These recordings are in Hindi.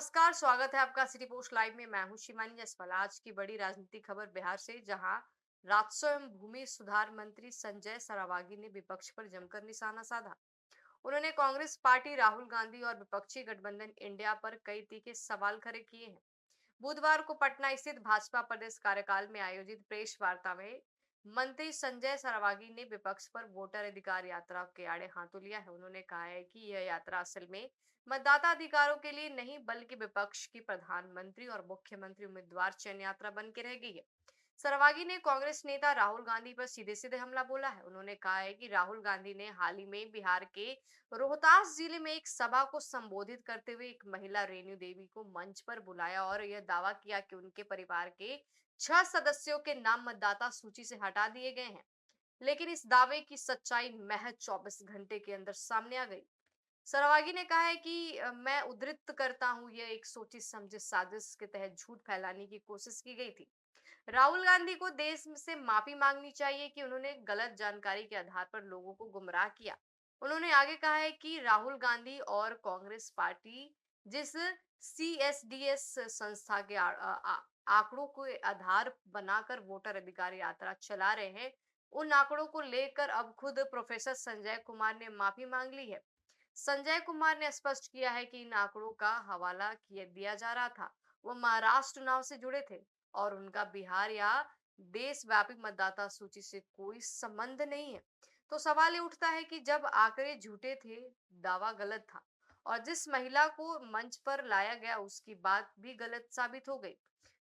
नमस्कार, स्वागत है आपका सिटी पोस्ट लाइव में। मैं हूं शिवानी जायसवाल। आज की बड़ी राजनीतिक खबर बिहार से, जहां राजस्व एवं भूमि सुधार मंत्री संजय सरावागी ने विपक्ष पर जमकर निशाना साधा। उन्होंने कांग्रेस पार्टी, राहुल गांधी और विपक्षी गठबंधन इंडिया पर कई तीखे सवाल खड़े किए हैं। बुधवार को पटना स्थित भाजपा प्रदेश कार्यकाल में आयोजित प्रेस वार्ता में मंत्री संजय सरावागी ने विपक्ष पर वोटर अधिकार यात्रा के आड़े हाथों लिया है। उन्होंने कहा है कि यह यात्रा असल में मतदाता अधिकारों के लिए नहीं, बल्कि विपक्ष की प्रधानमंत्री और मुख्यमंत्री उम्मीदवार चयन यात्रा बन के रह गई है। सरावागी ने कांग्रेस नेता राहुल गांधी पर सीधे सीधे हमला बोला है। उन्होंने कहा है कि राहुल गांधी ने हाल ही में बिहार के रोहतास जिले में एक सभा को संबोधित करते हुए एक महिला रेणु देवी को मंच पर बुलाया और यह दावा किया कि उनके परिवार के 6 सदस्यों के नाम मतदाता सूची से हटा दिए गए हैं। लेकिन इस दावे की सच्चाई महज 24 घंटे के अंदर सामने आ गई। सरावागी ने कहा है कि मैं उद्धृत करता हूं, यह एक सोची समझी साजिश के तहत झूठ फैलाने की कोशिश की गई थी। राहुल गांधी को देश से माफी मांगनी चाहिए कि उन्होंने गलत जानकारी के आधार पर लोगों को गुमराह किया। उन्होंने आगे कहा है कि राहुल गांधी और कांग्रेस पार्टी जिस CSDS संस्था के आंकड़ों को आधार बनाकर वोटर अधिकार यात्रा चला रहे हैं, उन आंकड़ों को लेकर अब खुद प्रोफेसर संजय कुमार ने माफी मांग ली है। संजय कुमार ने स्पष्ट किया है कि इन आंकड़ों का हवाला किया दिया जा रहा था, वो महाराष्ट्र चुनाव से जुड़े थे और उनका बिहार या देशव्यापी मतदाता सूची से कोई संबंध नहीं है। तो सवाल ये उठता है कि जब आंकड़े झूठे थे, दावा गलत था और जिस महिला को मंच पर लाया गया उसकी बात भी गलत साबित हो गई,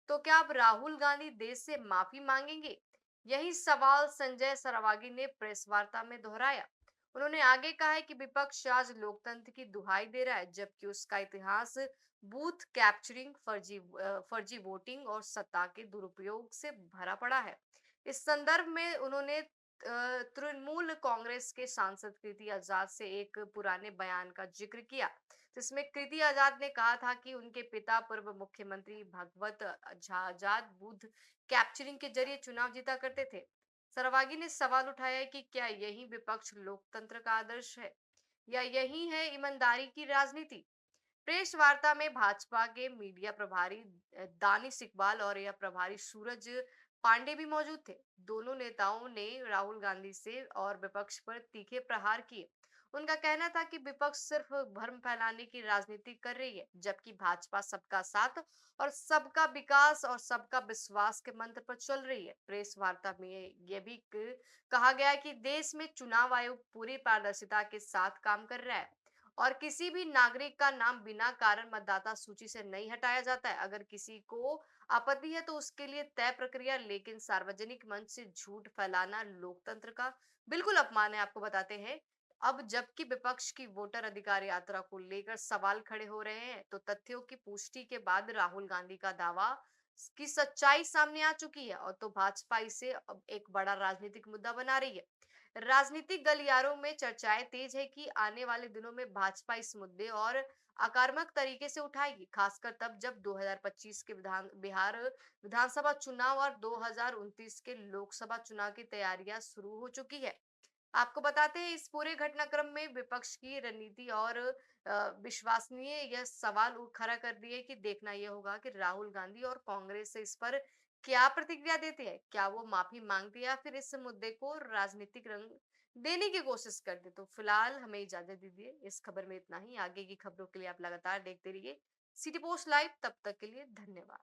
तो क्या अब राहुल गांधी देश से माफी मांगेंगे? यही सवाल संजय सरावागी ने प्रेस वार्ता में दोहराया। उन्होंने आगे कहा है कि विपक्ष आज लोकतंत्र की दुहाई दे रहा है, जबकि उसका इतिहास बूथ कैप्चरिंग, फर्जी वोटिंग और सत्ता के दुरुपयोग से भरा पड़ा है। इस संदर्भ में उन्होंने तृणमूल कांग्रेस के सांसद कृति आजाद से एक पुराने बयान का जिक्र किया, जिसमें कृति आजाद ने कहा था कि उनके पिता पूर्व मुख्यमंत्री भगवत आजाद बूथ कैप्चरिंग के जरिए चुनाव जीता करते थे। सरावागी ने सवाल उठाया है कि क्या यही विपक्ष लोकतंत्र का आदर्श है या यही है ईमानदारी की राजनीति। प्रेस वार्ता में भाजपा के मीडिया प्रभारी दानिश इकबाल और यह प्रभारी सूरज पांडे भी मौजूद थे। दोनों नेताओं ने राहुल गांधी से और विपक्ष पर तीखे प्रहार किए। उनका कहना था कि विपक्ष सिर्फ भ्रम फैलाने की राजनीति कर रही है, जबकि भाजपा सबका साथ और सबका विकास और सबका विश्वास के मंत्र पर चल रही है। प्रेस वार्ता में यह भी कहा गया कि देश में चुनाव आयोग पूरी पारदर्शिता के साथ काम कर रहा है और किसी भी नागरिक का नाम बिना कारण मतदाता सूची से नहीं हटाया जाता है। अगर किसी को आपत्ति है तो उसके लिए तय प्रक्रिया, लेकिन सार्वजनिक मंच से झूठ फैलाना लोकतंत्र का बिल्कुल अपमान है। आपको बताते हैं, अब जबकि विपक्ष की वोटर अधिकार यात्रा को लेकर सवाल खड़े हो रहे हैं, तो तथ्यों की पुष्टि के बाद राहुल गांधी का दावा की सच्चाई सामने आ चुकी है और तो भाजपा इसे अब एक बड़ा राजनीतिक मुद्दा बना रही है। राजनीतिक गलियारों में चर्चाएं तेज है कि आने वाले दिनों में भाजपा इस मुद्दे और आक्रामक तरीके से उठाएगी, खासकर तब जब 2025 के बिहार विधानसभा चुनाव और 2029 के लोकसभा चुनाव की तैयारियां शुरू हो चुकी है। आपको बताते हैं, इस पूरे घटनाक्रम में विपक्ष की रणनीति और विश्वसनीय यह सवाल खड़ा कर दिए कि देखना यह होगा कि राहुल गांधी और कांग्रेस से इस पर क्या प्रतिक्रिया देते हैं। क्या वो माफी मांगते हैं या फिर इस मुद्दे को राजनीतिक रंग देने की कोशिश करते। तो फिलहाल हमें इजाजत दीजिए। इस खबर में इतना ही। आगे की खबरों के लिए आप लगातार देखते रहिए सिटी पोस्ट लाइव। तब तक के लिए धन्यवाद।